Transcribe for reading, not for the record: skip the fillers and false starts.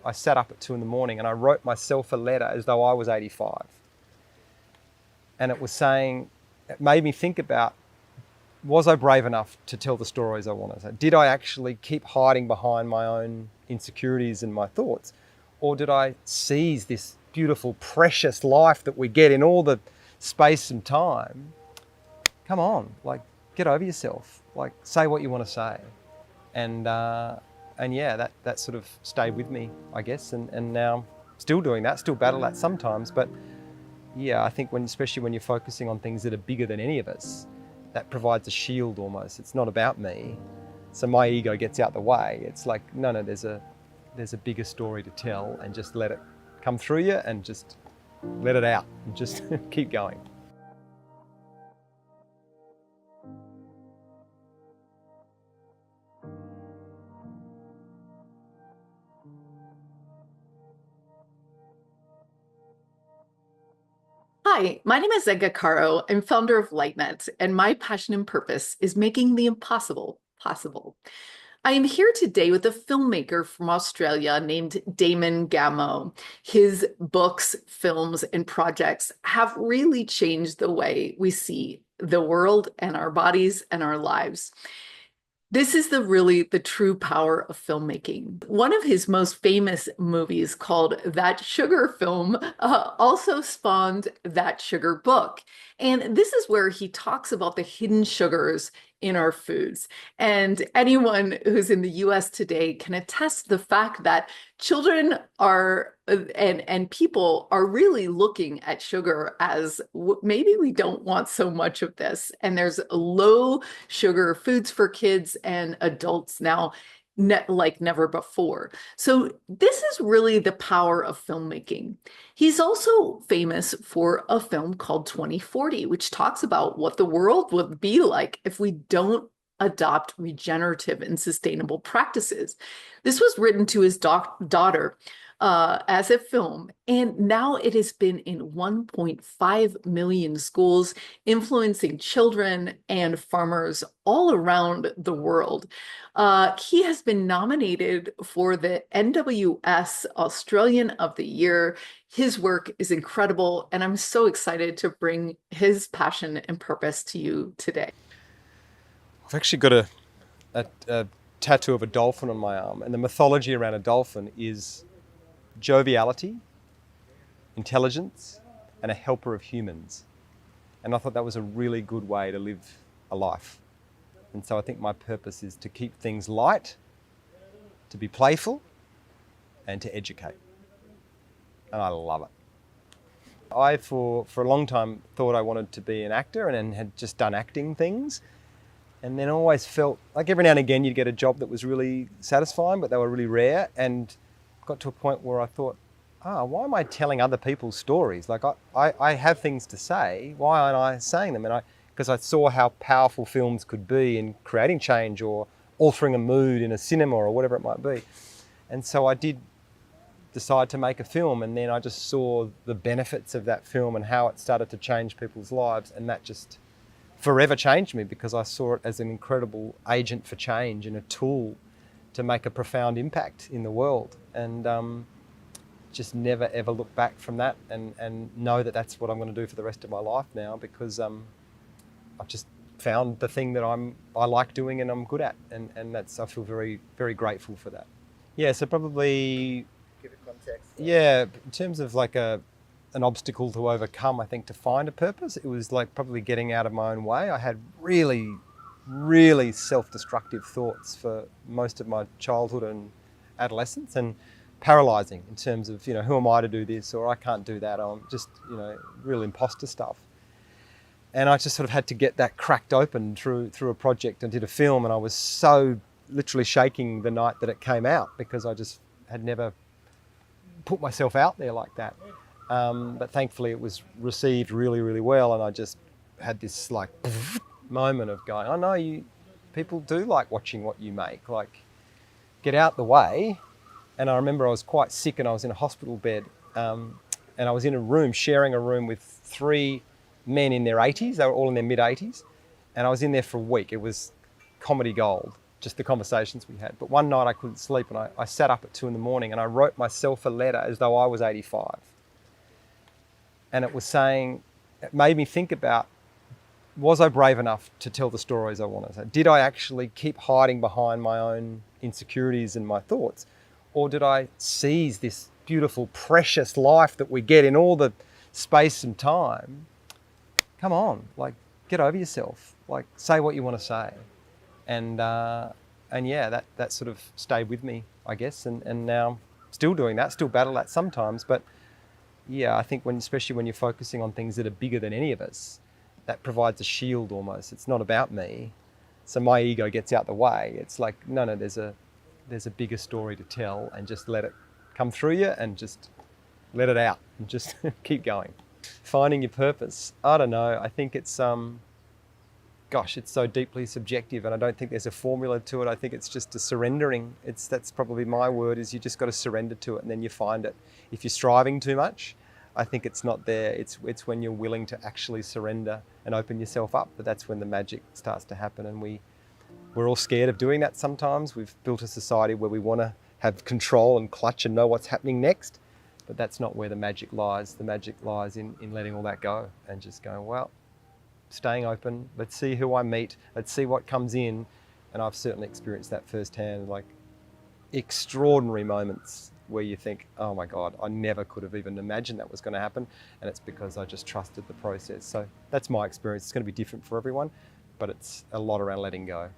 I sat up at 2 a.m. and I wrote myself a letter as though I was 85. And it made me think about, was I brave enough to tell the stories I wanted to? Did I actually keep hiding behind my own insecurities and my thoughts? Or did I seize this beautiful, precious life that we get in all the space and time? Come on, like, get over yourself. Like, say what you want to say. And yeah, that sort of stayed with me, I guess. And now still doing that, still battle that sometimes. But yeah, I think especially when you're focusing on things that are bigger than any of us, that provides a shield almost. It's not about me. So my ego gets out the way. It's like, no, there's a bigger story to tell, and just let it come through you and just let it out and just keep going. Hi, my name is Edga Caro. I'm founder of LightNet, and my passion and purpose is making the impossible possible. I am here today with a filmmaker from Australia named Damon Gameau. His books, films, and projects have really changed the way we see the world and our bodies and our lives. This is really the true power of filmmaking. One of his most famous movies, called That Sugar Film, also spawned That Sugar book. And this is where he talks about the hidden sugars in our foods. And anyone who's in the US today can attest to the fact that children are and people are really looking at sugar as maybe we don't want so much of this. And there's low sugar foods for kids and adults now like never before. So this is really the power of filmmaking. He's also famous for a film called 2040, which talks about what the world would be like if we don't adopt regenerative and sustainable practices. This was written to his daughter as a film, and now it has been in 1.5 million schools, influencing children and farmers all around the world. He has been nominated for the NWS Australian of the Year. His work is incredible, and I'm so excited to bring his passion and purpose to you today. I've actually got a tattoo of a dolphin on my arm, and the mythology around a dolphin is joviality, intelligence, and a helper of humans. And I thought that was a really good way to live a life. And so I think my purpose is to keep things light, to be playful, and to educate. And I love it. I, for a long time, thought I wanted to be an actor and had just done acting things. And then always felt like every now and again you'd get a job that was really satisfying, but they were really rare. And got to a point where I thought, why am I telling other people's stories? Like I have things to say, why aren't I saying them? And because I saw how powerful films could be in creating change or altering a mood in a cinema or whatever it might be. And so I did decide to make a film, and then I just saw the benefits of that film and how it started to change people's lives, and that just forever changed me, because I saw it as an incredible agent for change and a tool to make a profound impact in the world. And just never ever look back from that, and know that that's what I'm going to do for the rest of my life now, because I've just found the thing that I like doing and I'm good at, and that's, I feel very, very grateful for that. Yeah, so probably give it context. Yeah, in terms of like an obstacle to overcome, I think, to find a purpose, it was like probably getting out of my own way. I had really, really self-destructive thoughts for most of my childhood and adolescence, and paralyzing in terms of, who am I to do this, or I can't do that. I'm just, real imposter stuff. And I just sort of had to get that cracked open through a project, and did a film, and I was so literally shaking the night that it came out, because I just had never put myself out there like that. But thankfully it was received really, really well, and I just had this like moment of going, I know people do like watching what you make, like get out the way. And I remember I was quite sick, and I was in a hospital bed, and I was in a room, sharing a room with 3 men in their 80s. They were all in their mid 80s, and I was in there for a week. It was comedy gold. just the conversations we had. But one night I couldn't sleep, and I sat up at 2 in the morning and I wrote myself a letter as though I was 85. And it was saying, it made me think about, was I brave enough to tell the stories I want to say? Did I actually keep hiding behind my own insecurities and my thoughts? Or did I seize this beautiful, precious life that we get in all the space and time? Come on, like, get over yourself. Like, say what you want to say. And yeah, that sort of stayed with me, I guess. And now still doing that, still battle that sometimes. But yeah, I think especially when you're focusing on things that are bigger than any of us, that provides a shield almost. It's not about me. So my ego gets out the way. It's like, no, there's a bigger story to tell, and just let it come through you and just let it out and just keep going. Finding your purpose. I don't know. I think it's, it's so deeply subjective, and I don't think there's a formula to it. I think it's just a surrendering. That's probably my word, is you just got to surrender to it, and then you find it. If you're striving too much, I think it's not there. It's when you're willing to actually surrender and open yourself up, but that's when the magic starts to happen. And we're all scared of doing that sometimes. We've built a society where we want to have control and clutch and know what's happening next, but that's not where the magic lies. The magic lies in letting all that go and just going, well, staying open, let's see who I meet, let's see what comes in. And I've certainly experienced that firsthand, like extraordinary moments where you think, oh my God, I never could have even imagined that was going to happen. And it's because I just trusted the process. So that's my experience. It's going to be different for everyone, but it's a lot around letting go.